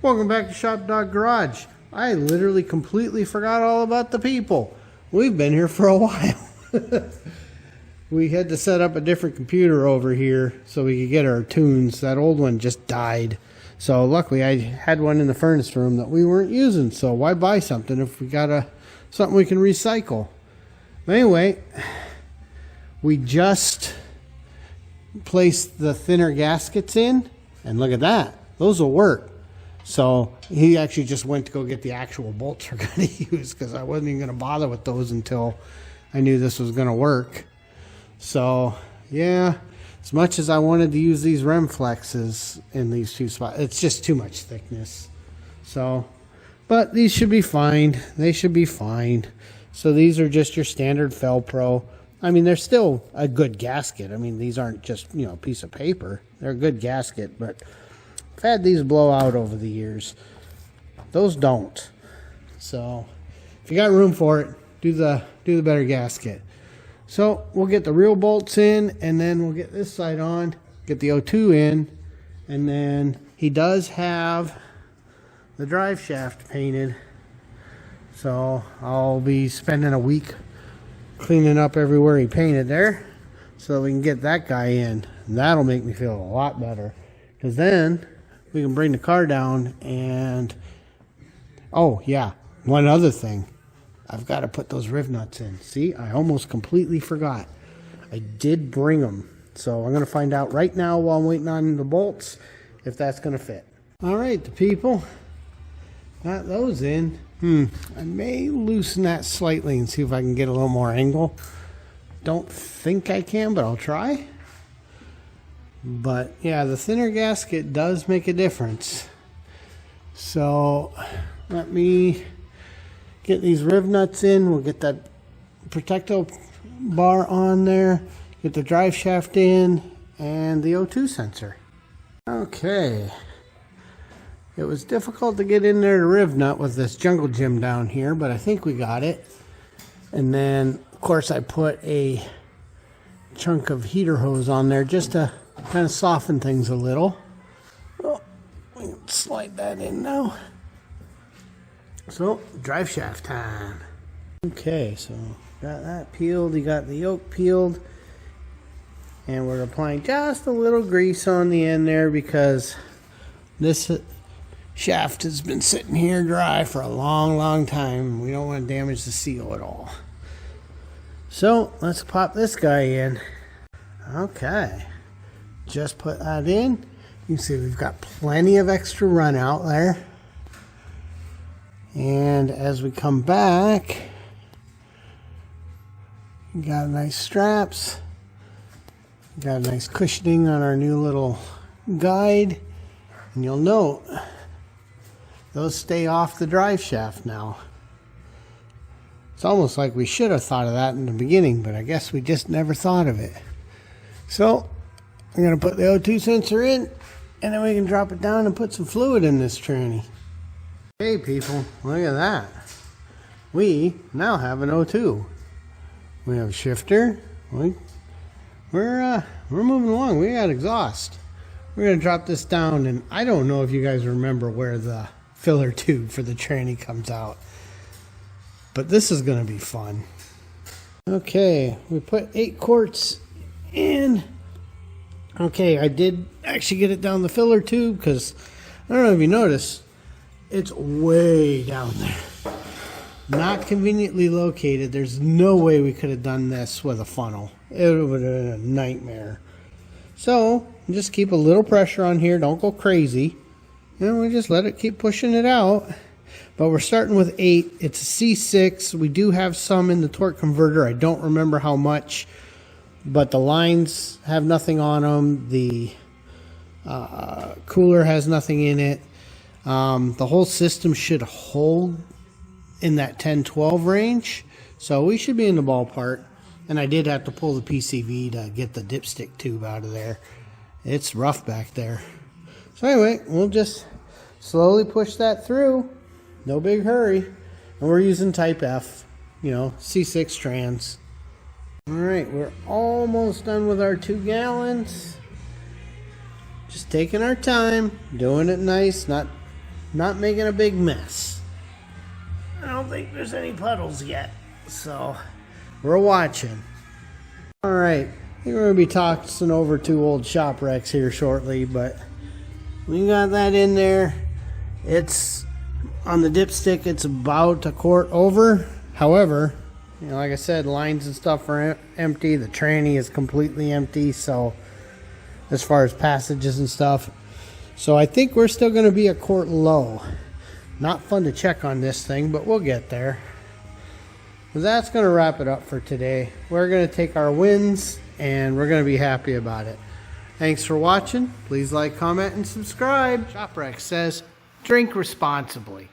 Welcome back to ShopDog-Garage. I literally completely forgot all about the people. We've been here for a while. We had to set up a different computer over here so we could get our tunes. That old one just died. So luckily I had one in the furnace room that we weren't using. So why buy something if we got something we can recycle? But anyway, we just placed the thinner gaskets in. And look at that. Those will work. So he actually just went to go get the actual bolts we're going to use because I wasn't even going to bother with those until I knew this was going to work. So yeah, as much as I wanted to use these rem flexes in these two spots, it's just too much thickness. So, but these should be fine. They should be fine. So these are just your standard Felpro. I mean, they're still a good gasket. I mean, these aren't just, you know, a piece of paper. They're a good gasket, but I've had these blow out over the years. Those don't. So if you got room for it, do the better gasket. So we'll get the real bolts in, and then we'll get this side on, get the O2 in, and then he does have the drive shaft painted. So I'll be spending a week cleaning up everywhere he painted there so we can get that guy in. And that'll make me feel a lot better, because then we can bring the car down. And oh yeah, one other thing, I've got to put those riv nuts in. See, I almost completely forgot. I did bring them, so I'm going to find out right now while I'm waiting on the bolts if that's going to fit. All right, the people got those in. I may loosen that slightly and see if I can get a little more angle. Don't think I can, but I'll try. But yeah, the thinner gasket does make a difference. So let me get these riv nuts in. We'll get that protectile bar on there, get the drive shaft in, and the O2 sensor. Okay. It was difficult to get in there to riv nut with this jungle gym down here, but I think we got it. And then, of course, I put a chunk of heater hose on there just to kind of soften things a little. Oh, we can slide that in now. So, drive shaft time. Okay, so got that peeled. You got the yoke peeled. And we're applying just a little grease on the end there because this shaft has been sitting here dry for a long time. We don't want to damage the seal at all. So let's pop this guy in. Okay, just put that in. You can see we've got plenty of extra run out there. And as we come back, we got nice straps. Got a nice cushioning on our new little guide. And you'll note those stay off the drive shaft now. It's almost like we should have thought of that in the beginning, but I guess we just never thought of it. So I'm going to put the O2 sensor in, and then we can drop it down and put some fluid in this tranny. Hey people, look at that. We now have an O2. We have a shifter. We're moving along. We got exhaust. We're going to drop this down, and I don't know if you guys remember where the filler tube for the tranny comes out, but this is going to be fun. Okay, we put 8 quarts in. Okay, I did actually get it down the filler tube because I don't know if you noticed, it's way down there, not conveniently located. There's no way we could have done this with a funnel. It would have been a nightmare. So just keep a little pressure on here, don't go crazy. And we just let it keep pushing it out. But we're starting with 8. It's a C6. We do have some in the torque converter. I don't remember how much. But the lines have nothing on them. The cooler has nothing in it. The whole system should hold in that 10-12 range. So we should be in the ballpark. And I did have to pull the PCV to get the dipstick tube out of there. It's rough back there. So anyway, we'll just slowly push that through. No big hurry. And we're using type F, you know, C6 trans. All right, we're almost done with our 2 gallons. Just taking our time, doing it nice, not not making a big mess. I don't think there's any puddles yet, so we're watching. All right, I think we're going to be tossing over 2 old shop wrecks here shortly, but we got that in there. It's on the dipstick, it's about a quart over. However, you know, like I said, lines and stuff are empty. The tranny is completely empty, so as far as passages and stuff. So I think we're still going to be a quart low. Not fun to check on this thing, but we'll get there. But that's going to wrap it up for today. We're going to take our wins, and we're going to be happy about it. Thanks for watching. Please like, comment, and subscribe. ShopWreck says, drink responsibly.